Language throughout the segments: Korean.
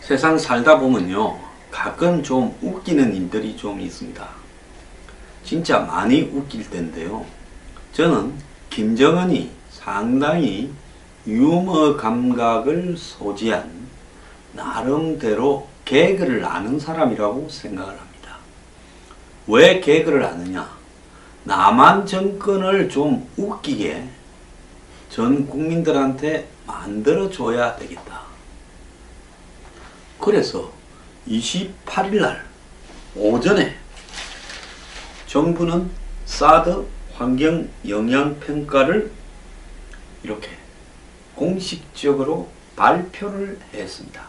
세상 살다 보면요, 가끔 좀 웃기는 일들이 좀 있습니다. 진짜 많이 웃길 텐데요. 저는 김정은이 상당히 유머 감각을 소지한 나름대로 개그를 아는 사람이라고 생각을 합니다. 왜 개그를 아느냐? 남한 정권을 좀 웃기게 전 국민들한테 만들어줘야 되겠다. 그래서 28일 날 오전에 정부는 사드 환경 영향 평가를 이렇게 공식적으로 발표를 했습니다.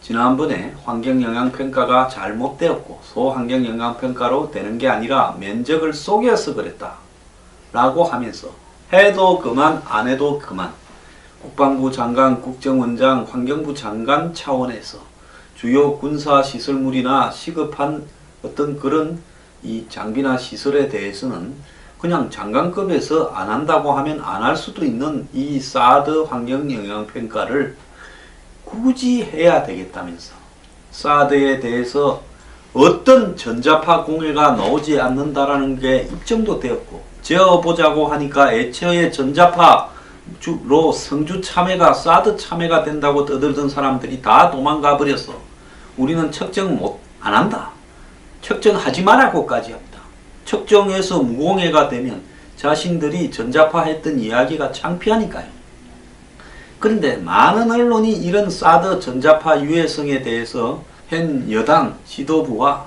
지난번에 환경 영향 평가가 잘못되었고 소환경 영향 평가로 되는 게 아니라 면적을 속여서 그랬다 라고 하면서 해도 그만 안 해도 그만, 국방부 장관, 국정원장, 환경부 장관 차원에서 주요 군사시설물이나 시급한 어떤 그런 이 장비나 시설에 대해서는 그냥 장관급에서 안 한다고 하면 안 할 수도 있는 이 사드 환경영향평가를 굳이 해야 되겠다면서 사드에 대해서 어떤 전자파 공해가 나오지 않는다라는 게 입증도 되었고, 재어보자고 하니까 애초에 전자파로 성주 참외가 사드 참외가 된다고 떠들던 사람들이 다 도망가 버렸어. 우리는 측정 안 한다. 측정하지 말라고까지 합니다. 측정해서 무공해가 되면 자신들이 전자파 했던 이야기가 창피하니까요. 그런데 많은 언론이 이런 사드 전자파 유해성에 대해서 현 여당 지도부와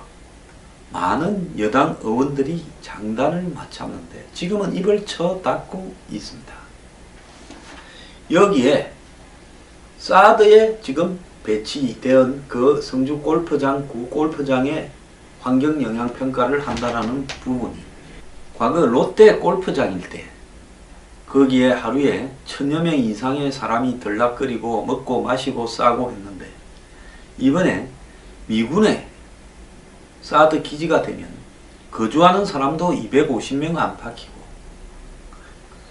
많은 여당 의원들이 장단을 맞췄는데 지금은 입을 쳐 닫고 있습니다. 여기에 사드에 지금 배치된 그 성주 골프장, 구 골프장의 환경 영향 평가를 한다라는 부분이 과거 롯데 골프장일 때 거기에 하루에 1000여 명 이상의 사람이 들락거리고 먹고 마시고 싸고 했는데, 이번에 미군에 사드 기지가 되면 거주하는 사람도 250명 안팎이고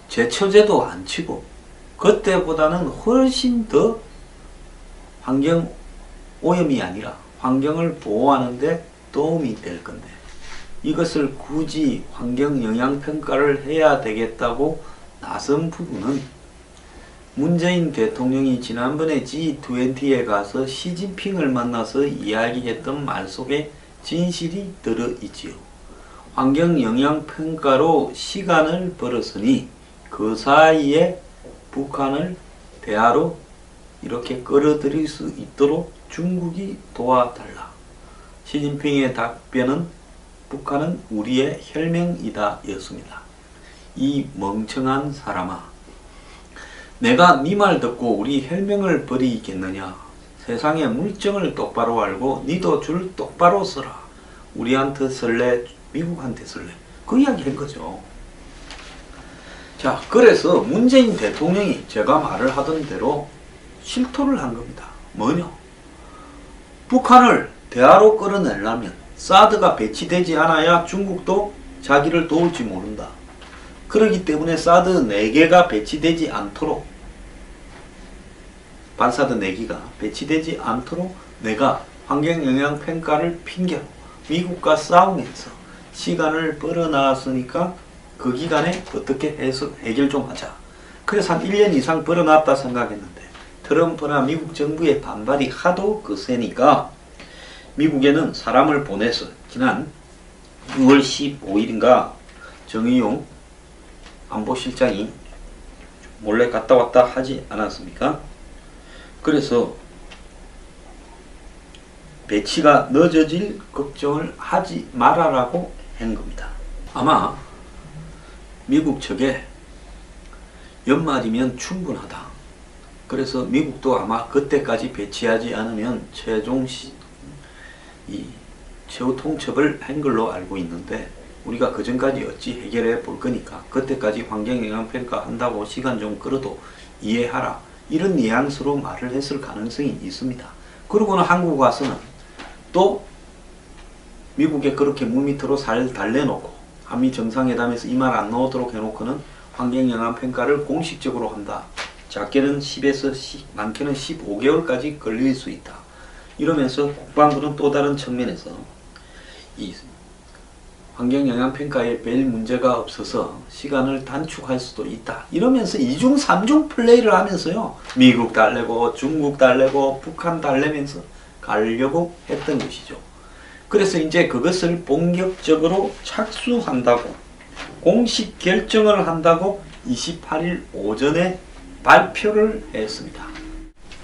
제초제도 안 치고 그때보다는 훨씬 더 환경 오염이 아니라 환경을 보호하는 데 도움이 될 건데, 이것을 굳이 환경 영향 평가를 해야 되겠다고 나선 부분은 문재인 대통령이 지난번에 G20에 가서 시진핑을 만나서 이야기했던 말 속에 진실이 들어있지요. 환경 영향 평가로 시간을 벌었으니 그 사이에 북한을 대화로 이렇게 끌어들일 수 있도록 중국이 도와달라. 시진핑의 답변은 북한은 우리의 혈맹이다 였습니다. 이 멍청한 사람아, 내가 네 말 듣고 우리 혈맹을 버리겠느냐? 세상의 물정을 똑바로 알고 니도 줄 똑바로 써라. 우리한테 쓸래? 미국한테 쓸래? 그 이야기 한 거죠. 자, 그래서 문재인 대통령이 제가 말을 하던 대로 실토를 한 겁니다. 뭐냐? 북한을 대화로 끌어내려면 사드가 배치되지 않아야 중국도 자기를 도울지 모른다. 그렇기 때문에 사드 4개가 배치되지 않도록, 반사드 4개가 배치되지 않도록 내가 환경영향평가를 핑계로 미국과 싸우면서 시간을 벌어놨으니까 그 기간에 어떻게 해서 해결 좀 하자. 그래서 한 1년 이상 벌어놨다 생각했는데 트럼프나 미국 정부의 반발이 하도 거세니까 미국에는 사람을 보내서 지난 6월 15일인가 정의용 안보실장이 몰래 갔다 왔다 하지 않았습니까? 그래서 배치가 늦어질 걱정을 하지 말아라고 한 겁니다. 아마 미국 측에 연말이면 충분하다. 그래서 미국도 아마 그때까지 배치하지 않으면 최후 통첩을 한 걸로 알고 있는데, 우리가 그 전까지 어찌 해결해 볼 거니까 그때까지 환경영향평가 한다고 시간 좀 끌어도 이해하라, 이런 뉘앙스로 말을 했을 가능성이 있습니다. 그러고는 한국 와서는 또 미국에 그렇게 물밑으로 살 달래놓고 한미 정상회담에서 이 말 안 나오도록 해놓고는 환경영향평가를 공식적으로 한다. 작게는 10에서 많게는 15개월까지 걸릴 수 있다. 이러면서 국방부는 또 다른 측면에서 이 환경영향평가에 별 문제가 없어서 시간을 단축할 수도 있다. 이러면서 이중 삼중 플레이를 하면서요. 미국 달래고 중국 달래고 북한 달래면서 가려고 했던 것이죠. 그래서 이제 그것을 본격적으로 착수한다고 공식 결정을 한다고 28일 오전에 발표를 했습니다.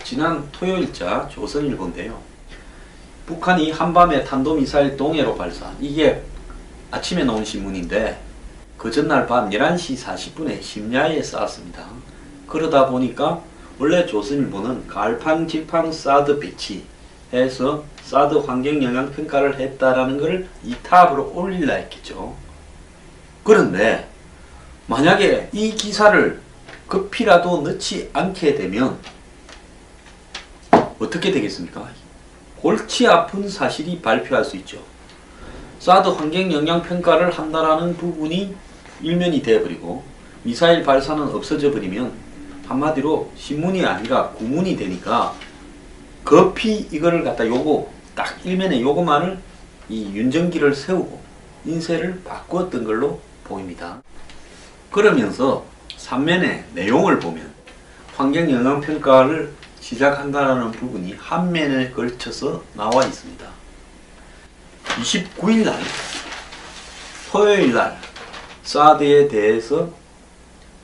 지난 토요일자 조선일보인데요. 북한이 한밤에 탄도미사일 동해로 발사, 이게 아침에 나온 신문인데 그 전날 밤 11시 40분에 심야에 쐈습니다. 그러다 보니까 원래 조선일보는 갈팡 지팡 사드 배치해서 사드 환경영향평가를 했다라는 것을 이탑으로 올리려 했겠죠. 그런데 만약에 이 기사를 급히라도 넣지 않게 되면 어떻게 되겠습니까? 골치 아픈 사실이 발표할 수 있죠. 사드 환경영향평가를 한다라는 부분이 일면이 되어버리고 미사일 발사는 없어져 버리면 한마디로 신문이 아니라 구문이 되니까 급히 이거를 갖다 요거 딱 일면에 요거만을 이 윤정기를 세우고 인쇄를 바꾸었던 걸로 보입니다. 그러면서 3면의 내용을 보면 환경영향평가를 시작한다는 부분이 한 면에 걸쳐서 나와 있습니다. 29일 날 토요일 날 사드에 대해서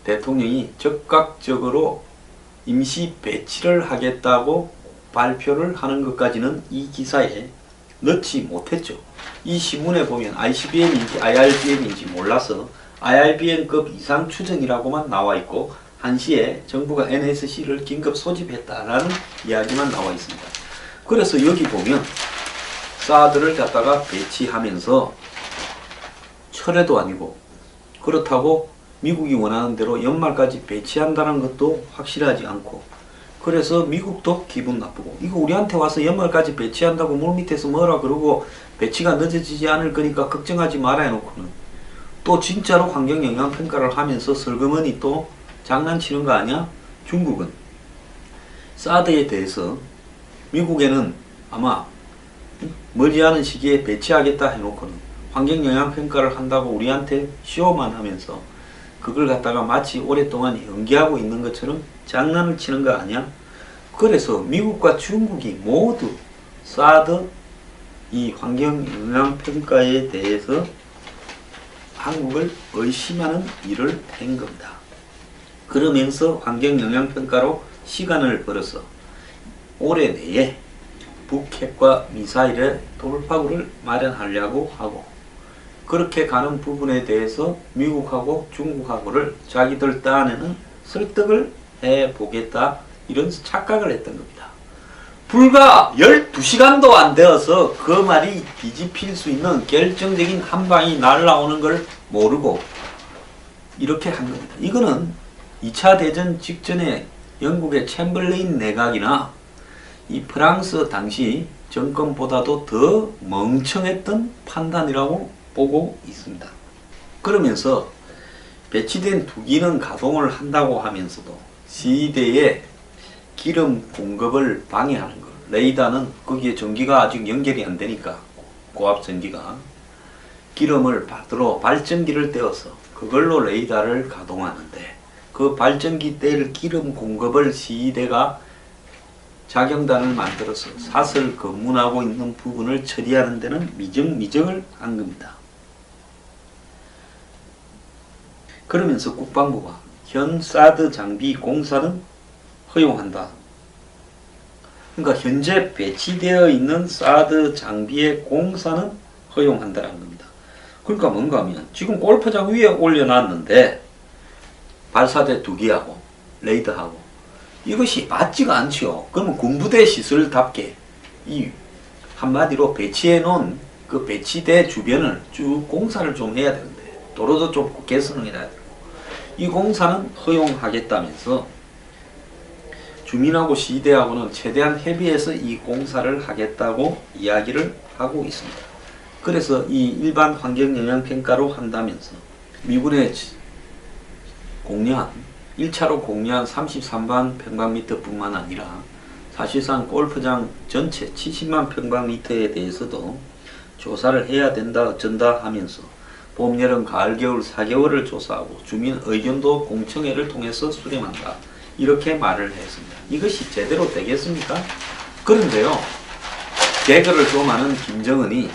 대통령이 적극적으로 임시 배치를 하겠다고 발표를 하는 것까지는 이 기사에 넣지 못했죠. 이 신문에 보면 ICBM인지 IRBM인지 몰라서 IRBM급 이상 추정이라고만 나와 있고 1시에 정부가 NSC를 긴급 소집했다라는 이야기만 나와 있습니다. 그래서 여기 보면 사드를 갖다가 배치하면서 철회도 아니고 그렇다고 미국이 원하는 대로 연말까지 배치한다는 것도 확실하지 않고 그래서 미국도 기분 나쁘고 이거 우리한테 와서 연말까지 배치한다고 물밑에서 뭐라 그러고 배치가 늦어지지 않을 거니까 걱정하지 말아 해놓고는 또 진짜로 환경영향평가를 하면서 슬그머니 또 장난치는 거 아니야? 중국은 사드에 대해서 미국에는 아마 머지않은 시기에 배치하겠다 해놓고는 환경영향평가를 한다고 우리한테 쇼만 하면서 그걸 갖다가 마치 오랫동안 연기하고 있는 것처럼 장난을 치는 거 아니야? 그래서 미국과 중국이 모두 사드 이 환경영향평가에 대해서 한국을 의심하는 일을 한 겁니다. 그러면서 환경영향평가로 시간을 벌어서 올해 내에 북핵과 미사일의 돌파구를 마련하려고 하고 그렇게 가는 부분에 대해서 미국하고 중국하고를 자기들 딴에는 설득을 해보겠다 이런 착각을 했던 겁니다. 불과 12시간도 안 되어서 그 말이 뒤집힐 수 있는 결정적인 한 방이 날라오는 걸 모르고 이렇게 한 겁니다. 이거는 2차 대전 직전에 영국의 챔벌레인 내각이나 이 프랑스 당시 정권보다도 더 멍청했던 판단이라고 보고 있습니다. 그러면서 배치된 두 기는 가동을 한다고 하면서도 시대에 기름 공급을 방해하는 것, 레이더는 거기에 전기가 아직 연결이 안 되니까 고압 전기가 기름을 받으러 발전기를 떼어서 그걸로 레이더를 가동하는데 그 발전기 뗄 기름 공급을 시대가 자경단을 만들어서 사설 검문하고 있는 부분을 처리하는 데는 미적을 한 겁니다. 그러면서 국방부가 현 사드 장비 공사는 허용한다. 그러니까 현재 배치되어 있는 사드 장비의 공사는 허용한다는 겁니다. 그러니까 뭔가 하면 지금 골프장 위에 올려놨는데 발사대 2기하고 레이더하고 이것이 맞지가 않죠. 그러면 군부대 시설답게 이 한마디로 배치해 놓은 그 배치대 주변을 쭉 공사를 좀 해야 되는데 도로도 좀 개선을 해야 되고 이 공사는 허용하겠다면서 주민하고 시대하고는 최대한 협의해서 이 공사를 하겠다고 이야기를 하고 있습니다. 그래서 이 일반 환경영향평가로 한다면서 미군의 공략 1차로 공략 33만 평방미터 뿐만 아니라 사실상 골프장 전체 70만 평방미터에 대해서도 조사를 해야 된다 어쩐다 하면서 봄, 여름, 가을, 겨울 4개월을 조사하고 주민 의견도 공청회를 통해서 수렴한다. 이렇게 말을 했습니다. 이것이 제대로 되겠습니까? 그런데요, 개그를 좀 아는 김정은이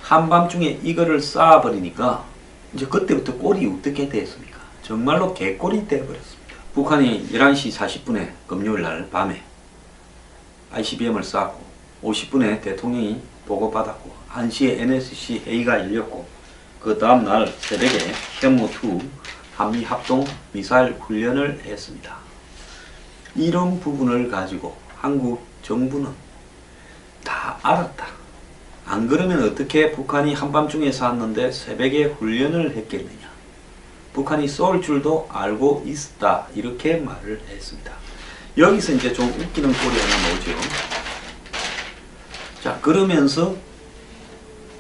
한밤중에 이거를 쌓아버리니까 이제 그때부터 꼴이 어떻게 됐습니까? 정말로 개꼴이 되어버렸습니다. 북한이 11시 40분에 금요일날 밤에 ICBM을 쐈고 50분에 대통령이 보고받았고 1시에 NSC 회의가 열렸고 그 다음날 새벽에 현무2 한미합동 미사일 훈련을 했습니다. 이런 부분을 가지고 한국 정부는 다 알았다. 안 그러면 어떻게 북한이 한밤중에 쐈는데 새벽에 훈련을 했겠느냐. 북한이 쏠 줄도 알고 있었다. 이렇게 말을 했습니다. 여기서 이제 좀 웃기는 꼴이 하나 나오죠. 자, 그러면서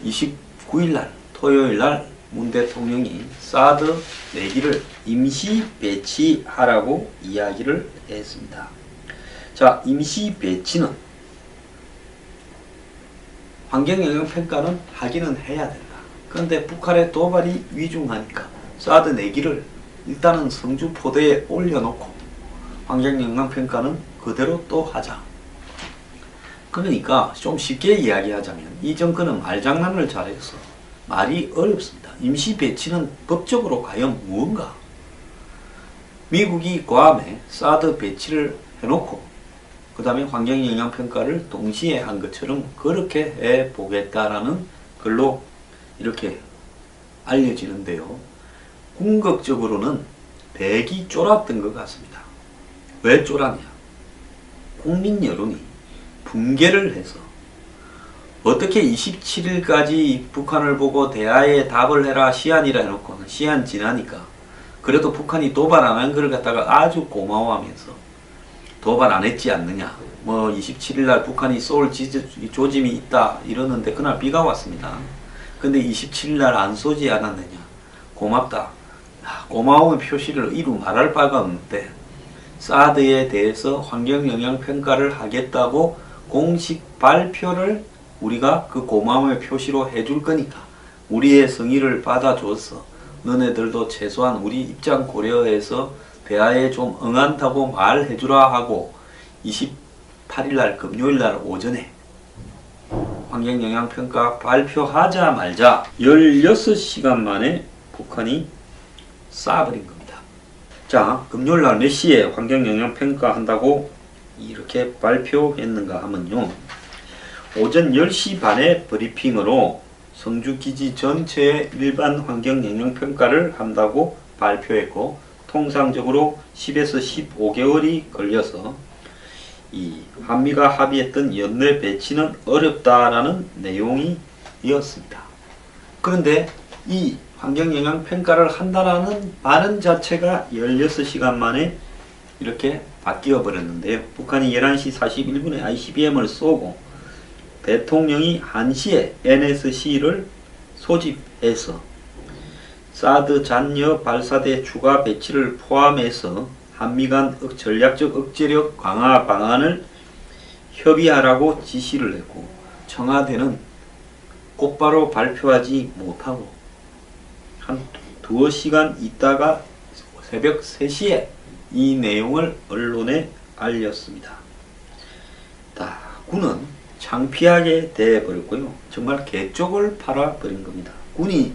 29일날 토요일날 문 대통령이 사드 4기를 임시 배치하라고 이야기를 했습니다. 자, 임시 배치는 환경영향평가는 하기는 해야 된다. 그런데 북한의 도발이 위중하니까 사드 4기를 일단은 성주포대에 올려놓고 환경영향평가는 그대로 또 하자. 그러니까 좀 쉽게 이야기하자면 이 정권은 말장난을 잘해서 말이 어렵습니다. 임시 배치는 법적으로 과연 무언가? 미국이 괌에 사드 배치를 해놓고 그 다음에 환경영향평가를 동시에 한 것처럼 그렇게 해보겠다라는 글로 이렇게 알려지는데요. 궁극적으로는 백이 쫄았던 것 같습니다. 왜 쫄았냐? 국민 여론이 붕괴를 해서 어떻게 27일까지 북한을 보고 대화에 답을 해라 시한이라 해놓고는 시한 지나니까 그래도 북한이 도발 안 한 걸 갖다가 아주 고마워하면서 도발 안 했지 않느냐, 뭐 27일날 북한이 쏠 조짐이 있다 이러는데 그날 비가 왔습니다. 근데 27일날 안 쏘지 않았느냐, 고맙다, 고마움의 표시를 이루 말할 바가 없는데 사드에 대해서 환경영향평가를 하겠다고 공식 발표를 우리가 그 고마움의 표시로 해줄 거니까 우리의 성의를 받아줘서 너네들도 최소한 우리 입장 고려해서 대화에 좀 응한다고 말해주라 하고 28일날 금요일날 오전에 환경영향평가 발표하자마자 16시간 만에 북한이 쏴버린 겁니다. 자, 금요일날 몇 시에 환경영향평가 한다고 이렇게 발표했는가 하면요, 오전 10시 반에 브리핑으로 성주기지 전체의 일반 환경영향평가를 한다고 발표했고 통상적으로 10에서 15개월이 걸려서 이 한미가 합의했던 연내 배치는 어렵다라는 내용이었습니다. 그런데 이 환경영향평가를 한다라는 발언 자체가 16시간 만에 이렇게 바뀌어 버렸는데요. 북한이 11시 41분에 ICBM을 쏘고 대통령이 1시에 NSC를 소집해서 사드 잔여 발사대 추가 배치를 포함해서 한미 간 전략적 억제력 강화 방안을 협의하라고 지시를 했고 청와대는 곧바로 발표하지 못하고 한 두어 시간 있다가 새벽 3시에 이 내용을 언론에 알렸습니다. 군은 창피하게 돼버렸고요. 정말 개쪽을 팔아버린 겁니다. 군이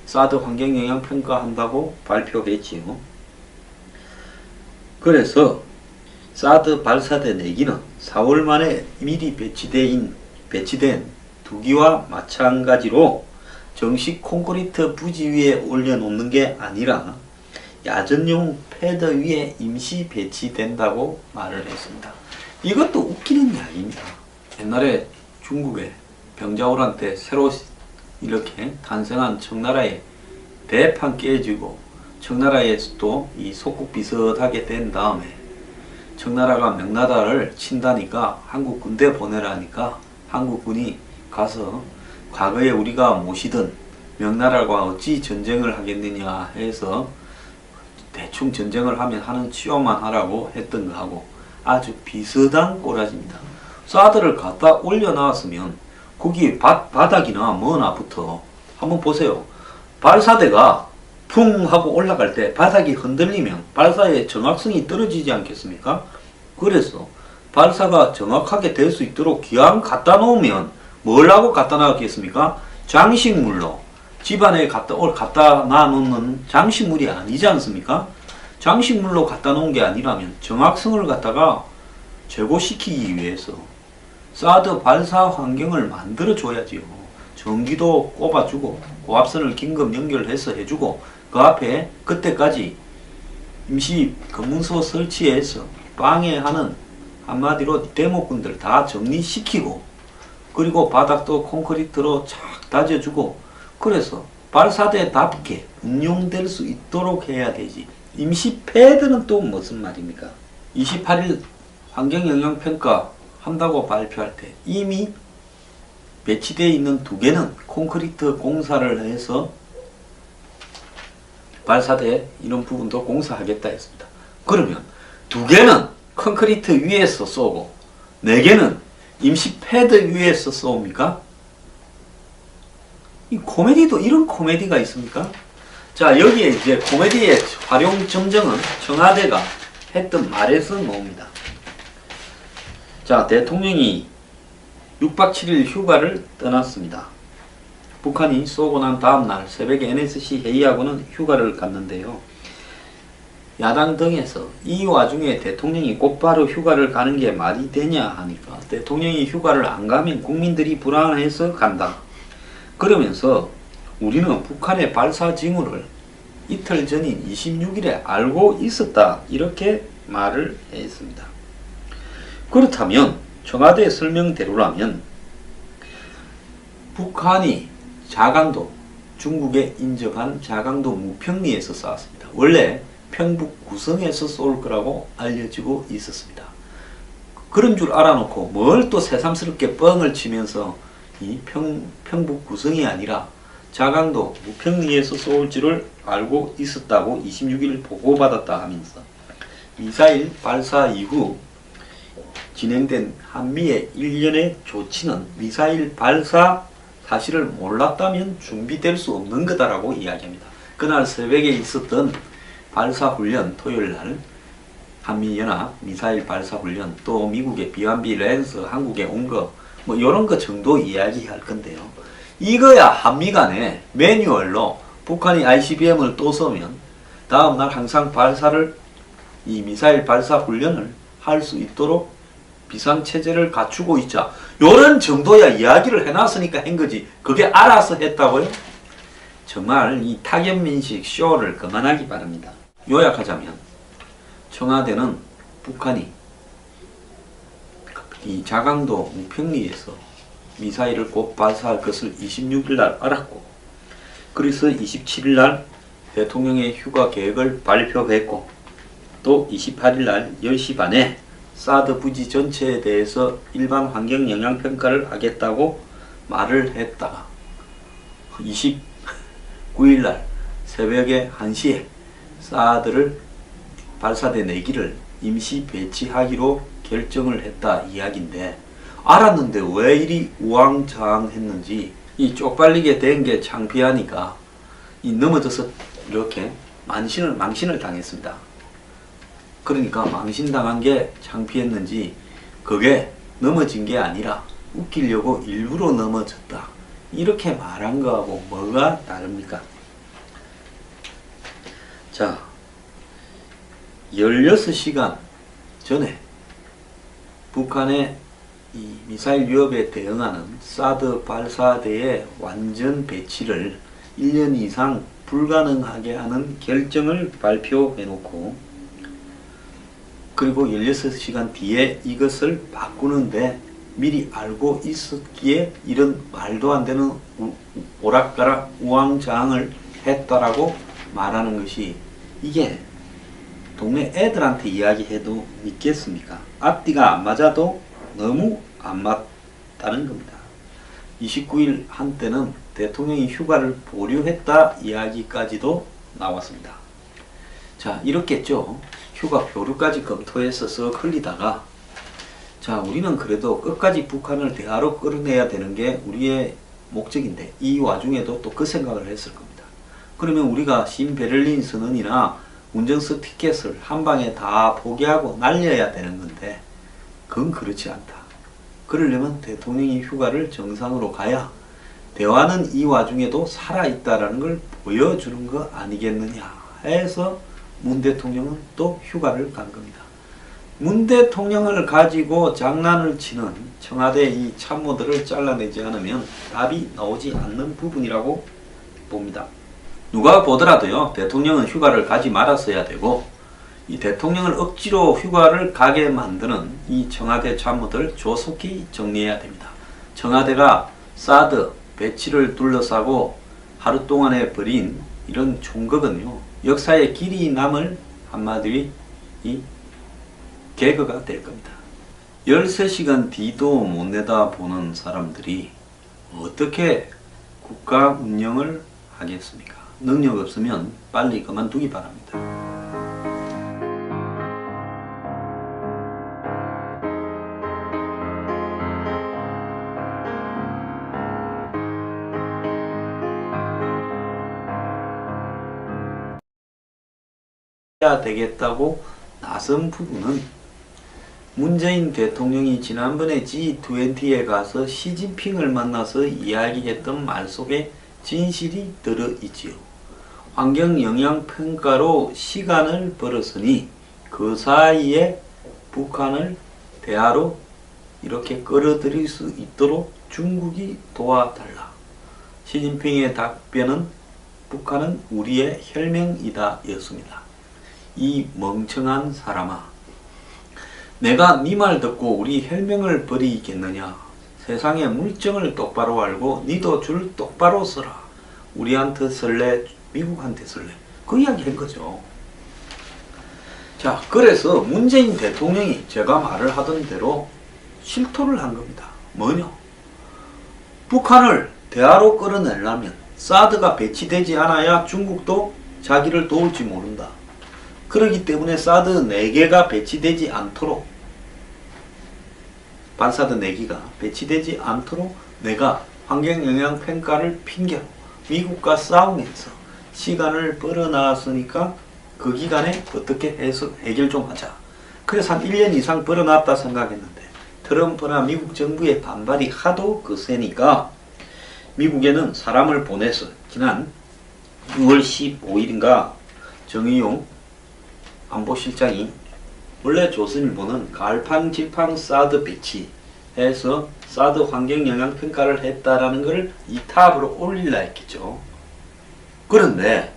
사드 환경영향평가 한다고 발표했지요. 그래서 사드 발사대 4기는 4월 만에 미리 배치된 2기와 마찬가지로 정식 콘크리트 부지 위에 올려놓는 게 아니라 야전용 패드 위에 임시 배치된다고 말을 했습니다. 이것도 웃기는 이야기입니다. 옛날에 중국에 병자호란 때 새로 이렇게 탄생한 청나라의 대판 깨지고 청나라에서도 이 속국 비슷하게 된 다음에 청나라가 명나라를 친다니까 한국 군대 보내라니까 한국군이 가서 과거에 우리가 모시던 명나라와 어찌 전쟁을 하겠느냐 해서 대충 전쟁을 하면 하는 치료만 하라고 했던 거하고 아주 비슷한 꼬라지입니다. 사드를 갖다 올려놨으면 거기 바닥이나 뭐나 붙어. 한번 보세요. 발사대가 풍 하고 올라갈 때 바닥이 흔들리면 발사의 정확성이 떨어지지 않겠습니까? 그래서 발사가 정확하게 될 수 있도록 기왕 갖다 놓으면 뭘 하고 갖다 놨겠습니까? 장식물로 집안에 갖다 놔놓는 장식물이 아니지 않습니까? 장식물로 갖다 놓은 게 아니라면 정확성을 갖다가 제고시키기 위해서 사드 발사 환경을 만들어 줘야지요. 전기도 꼽아주고 고압선을 긴급 연결해서 해주고 그 앞에 그때까지 임시 검문소 설치해서 방해하는 한마디로 데모꾼들 다 정리시키고 그리고 바닥도 콘크리트로 착 다져주고 그래서 발사대답게 운용될 수 있도록 해야 되지. 임시 패드는 또 무슨 말입니까? 28일 환경영향평가 한다고 발표할 때 이미 배치되어 있는 2개는 콘크리트 공사를 해서 발사대 이런 부분도 공사하겠다 했습니다. 그러면 2개는 콘크리트 위에서 쏘고 4개는 임시 패드 위에서 쏘옵니까? 이 코미디도 이런 코미디가 있습니까? 자, 여기에 이제 코미디의 활용 점정은 청와대가 했던 말에서 나옵니다. 자, 대통령이 6박 7일 휴가를 떠났습니다. 북한이 쏘고 난 다음날 새벽에 NSC 회의하고는 휴가를 갔는데요. 야당 등에서 이 와중에 대통령이 곧바로 휴가를 가는 게 말이 되냐 하니까 대통령이 휴가를 안 가면 국민들이 불안해서 간다. 그러면서 우리는 북한의 발사 징후를 이틀 전인 26일에 알고 있었다. 이렇게 말을 했습니다. 그렇다면 청와대 설명대로라면 북한이 자강도, 중국에 인접한 자강도 무평리에서 쐈습니다. 원래 평북 구성에서 쏠 거라고 알려지고 있었습니다. 그런 줄 알아놓고 뭘 또 새삼스럽게 뻥을 치면서 이 평북 구성이 아니라 자강도 무평리에서 쏠 줄을 알고 있었다고 26일 보고받았다 하면서 미사일 발사 이후 진행된 한미의 일련의 조치는 미사일 발사 사실을 몰랐다면 준비될 수 없는 거다라고 이야기합니다. 그날 새벽에 있었던 발사훈련, 토요일날 한미연합 미사일 발사훈련, 또 미국의 B1B 랜스 한국에 온 거, 뭐 이런 거 정도 이야기할 건데요. 이거야 한미 간에 매뉴얼로 북한이 ICBM을 또 쏘면 다음날 항상 발사를, 이 미사일 발사 훈련을 할 수 있도록 비상체제를 갖추고 있자. 요런 정도야 이야기를 해놨으니까 한 거지. 그게 알아서 했다고요? 정말 이 타겟민식 쇼를 그만하기 바랍니다. 요약하자면 청와대는 북한이 이 자강도 무평리에서 미사일을 곧 발사할 것을 26일날 알았고, 그래서 27일날 대통령의 휴가 계획을 발표했고, 또 28일날 10시 반에 사드 부지 전체에 대해서 일반 환경 영향 평가를 하겠다고 말을 했다가 29일날 새벽에 1시에 사드를 발사대 4기를 임시 배치하기로 결정을 했다 이야기인데, 알았는데 왜 이리 우왕좌왕했는지 이 쪽팔리게 된 게 창피하니까 이 넘어져서 이렇게 망신을 당했습니다. 그러니까 망신당한 게 창피했는지 그게 넘어진 게 아니라 웃기려고 일부러 넘어졌다. 이렇게 말한 거하고 뭐가 다릅니까? 자, 16시간 전에 북한의 이 미사일 위협에 대응하는 사드 발사대의 완전 배치를 1년 이상 불가능하게 하는 결정을 발표해놓고, 그리고 16시간 뒤에 이것을 바꾸는데 미리 알고 있었기에 이런 말도 안 되는 오락가락 우왕좌왕을 했다라고 말하는 것이, 이게 동네 애들한테 이야기해도 믿겠습니까? 앞뒤가 안 맞아도 너무 안 맞다는 겁니다. 29일 한때는 대통령이 휴가를 보류했다 이야기까지도 나왔습니다. 자, 이렇겠죠. 휴가 표류까지 검토해서 썩 흘리다가, 자, 우리는 그래도 끝까지 북한을 대화로 끌어내야 되는 게 우리의 목적인데, 이 와중에도 또 그 생각을 했을 겁니다. 그러면 우리가 신베를린 선언이나 운전석 티켓을 한 방에 다 포기하고 날려야 되는 건데, 그건 그렇지 않다. 그러려면 대통령이 휴가를 정상으로 가야 대화는 이 와중에도 살아있다라는 걸 보여주는 거 아니겠느냐 해서 문 대통령은 또 휴가를 간 겁니다. 문 대통령을 가지고 장난을 치는 청와대 이 참모들을 잘라내지 않으면 답이 나오지 않는 부분이라고 봅니다. 누가 보더라도요, 대통령은 휴가를 가지 말았어야 되고, 이 대통령을 억지로 휴가를 가게 만드는 이 청와대 참모들 조속히 정리해야 됩니다. 청와대가 사드 배치를 둘러싸고 하루 동안에 벌인 이런 총극은요, 역사에 길이 남을 한마디 이 개그가 될 겁니다. 13시간 뒤도 못 내다보는 사람들이 어떻게 국가 운영을 하겠습니까? 능력 없으면 빨리 그만두기 바랍니다. 해야 되겠다고 나선 부분은 문재인 대통령이 지난번에 G20에 가서 시진핑을 만나서 이야기했던 말 속에 진실이 들어있지요. 환경영향평가로 시간을 벌었으니 그 사이에 북한을 대화로 이렇게 끌어들일 수 있도록 중국이 도와달라. 시진핑의 답변은 북한은 우리의 혈맹이다 였습니다. 이 멍청한 사람아, 내가 네 말 듣고 우리 혈맹을 버리겠느냐? 세상의 물정을 똑바로 알고 니도 줄 똑바로 서라. 우리한테 설레, 미국한테 설레. 그 이야기 한 거죠. 자, 그래서 문재인 대통령이 제가 말을 하던 대로 실토를 한 겁니다. 뭐냐? 북한을 대화로 끌어내려면 사드가 배치되지 않아야 중국도 자기를 도울지 모른다. 그렇기 때문에 사드 4개가 배치되지 않도록, 반사드 4개가 배치되지 않도록 내가 환경영향평가를 핑계로 미국과 싸우면서 시간을 벌어놨으니까 그 기간에 어떻게 해서 해결 좀 하자. 그래서 한 1년 이상 벌어놨다 생각했는데 트럼프나 미국 정부의 반발이 하도 거세니까 미국에는 사람을 보내서 지난 6월 15일인가 정의용 안보실장이 원래 조선일보는 갈팡질팡 사드 배치해서 사드 환경영향평가를 했다라는 것을 이 탑으로 올리려 했겠죠. 그런데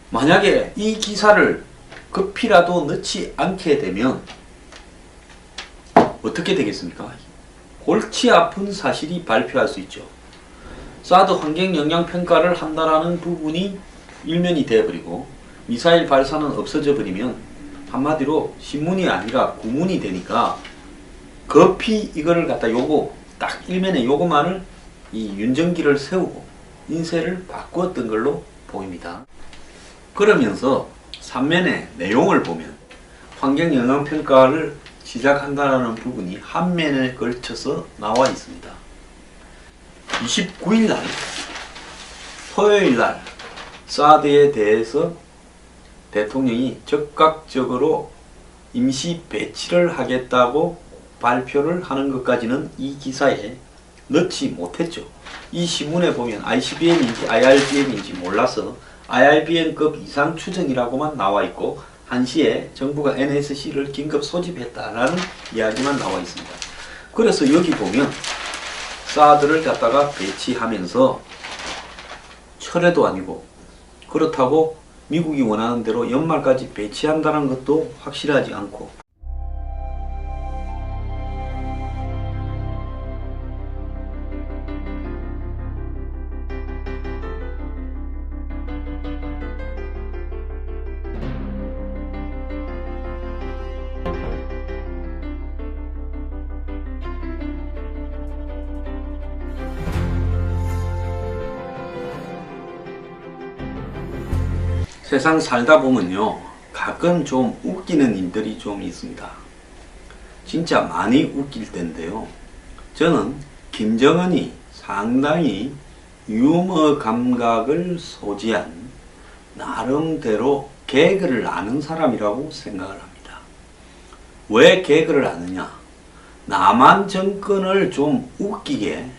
만약에 이 기사를 급히라도 넣지 않게 되면 어떻게 되겠습니까? 골치 아픈 사실이 발표할 수 있죠. 사드 환경영향평가를 한다라는 부분이 일면이 되어버리고 미사일 발사는 없어져 버리면 한마디로 신문이 아니라 구문이 되니까 급히 이거를 갖다 요거 딱 일면에 요거만을 이 윤정기를 세우고 인쇄를 바꾸었던 걸로 보입니다. 그러면서 3면의 내용을 보면 환경영향평가를 시작한다는 부분이 한 면에 걸쳐서 나와 있습니다. 29일 날 토요일 날 사드에 대해서 대통령이 적극적으로 임시 배치를 하겠다고 발표를 하는 것까지는 이 기사에 넣지 못했죠. 이 신문에 보면 ICBM인지 IRBM인지 몰라서 IRBM급 이상 추정이라고만 나와 있고 1시에 정부가 NSC를 긴급 소집했다라는 이야기만 나와 있습니다. 그래서 여기 보면 사드를 갖다가 배치하면서 철회도 아니고 그렇다고 미국이 원하는 대로 연말까지 배치한다는 것도 확실하지 않고 세상 살다 보면요, 가끔 좀 웃기는 일들이 좀 있습니다. 진짜 많이 웃길 텐데요. 저는 김정은이 상당히 유머 감각을 소지한 나름대로 개그를 아는 사람이라고 생각을 합니다. 왜 개그를 아느냐? 남한 정권을 좀 웃기게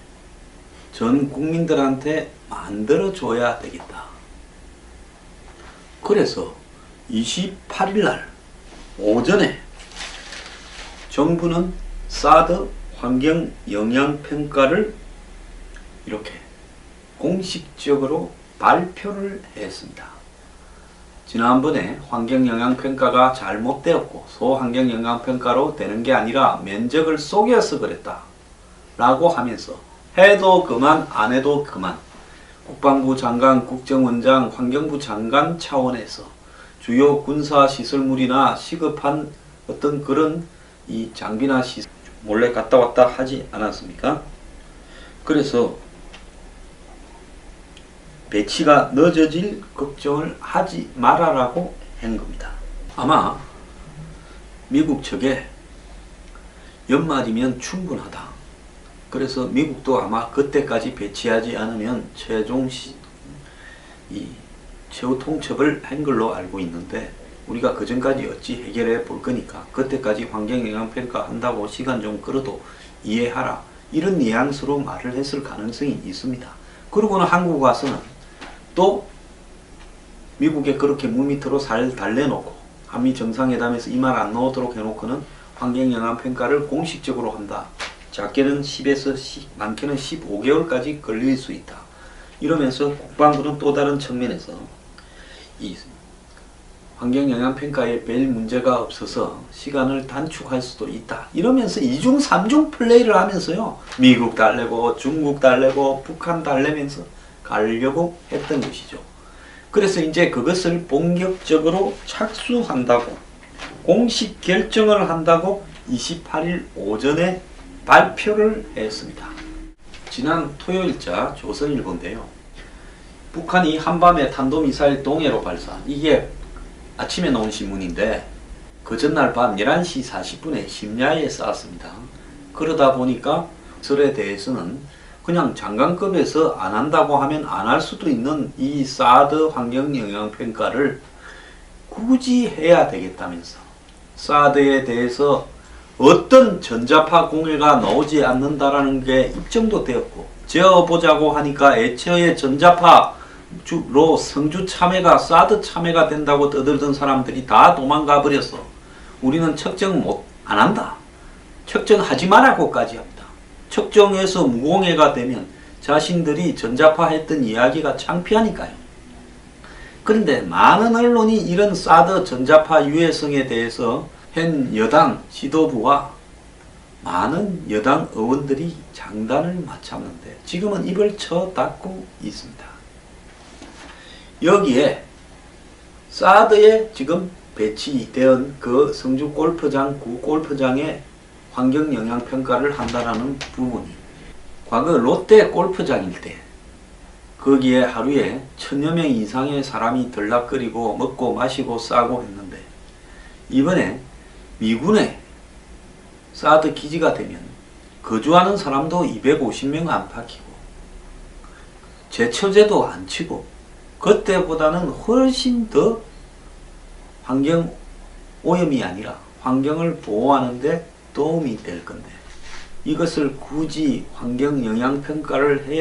전 국민들한테 만들어줘야 되겠다. 그래서 28일 날 오전에 정부는 사드 환경 영향 평가를 이렇게 공식적으로 발표를 했습니다. 지난번에 환경 영향 평가가 잘못되었고 소환경 영향 평가로 되는 게 아니라 면적을 속여서 그랬다 라고 하면서 해도 그만 안 해도 그만 국방부 장관, 국정원장, 환경부 장관 차원에서 주요 군사 시설물이나 시급한 어떤 그런 이 장비나 시설 몰래 갔다 왔다 하지 않았습니까? 그래서 배치가 늦어질 걱정을 하지 말아라고 한 겁니다. 아마 미국 측에 연말이면 충분하다. 그래서 미국도 아마 그때까지 배치하지 않으면 최후 통첩을 한 걸로 알고 있는데 우리가 그 전까지 어찌 해결해 볼 거니까 그때까지 환경영향평가 한다고 시간 좀 끌어도 이해하라. 이런 뉘앙스로 말을 했을 가능성이 있습니다. 그러고는 한국 와서는 또 미국에 그렇게 물밑으로 살 달래놓고 한미 정상회담에서 이 말 안 나오도록 해놓고는 환경영향평가를 공식적으로 한다. 작게는 10에서 많게는 15개월까지 걸릴 수 있다. 이러면서 국방부는 또 다른 측면에서 이 환경영향평가에 별 문제가 없어서 시간을 단축할 수도 있다. 이러면서 2중 3중 플레이를 하면서요. 미국 달래고 중국 달래고 북한 달래면서 가려고 했던 것이죠. 그래서 이제 그것을 본격적으로 착수한다고 공식 결정을 한다고 28일 오전에 발표를 했습니다. 지난 토요일자 조선일보인데요. 북한이 한밤에 탄도미사일 동해로 발사. 이게 아침에 나온 신문인데 그 전날 밤 11시 40분에 심야에 쐈습니다. 그러다 보니까 설에 대해서는 그냥 장관급에서 안 한다고 하면 안 할 수도 있는 이 사드 환경영향평가를 굳이 해야 되겠다면서 사드에 대해서 어떤 전자파 공해가 나오지 않는다라는 게 입증도 되었고 재어보자고 하니까 애초에 전자파로 성주 참외가 사드 참외가 된다고 떠들던 사람들이 다 도망가 버렸어. 우리는 측정 안 한다. 측정하지 말라고까지 합니다. 측정해서 무공해가 되면 자신들이 전자파 했던 이야기가 창피하니까요. 그런데 많은 언론이 이런 사드 전자파 유해성에 대해서 현 여당 지도부와 많은 여당 의원들이 장단을 맞췄는데 지금은 입을 쳐닫고 있습니다. 여기에 사드에 지금 배치된 그 성주 골프장, 구 골프장의 환경영향평가를 한다는 부분이 과거 롯데 골프장일 때 거기에 하루에 1000여 명 이상의 사람이 들락거리고 먹고 마시고 싸고 했는데 이번에 미군의 사드 기지가 되면 거주하는 사람도 250명 안팎이고 제초제도 안 치고 그때보다는 훨씬 더 환경 오염이 아니라 환경을 보호하는 데 도움이 될 건데 이것을 굳이 환경 영향 평가를 해야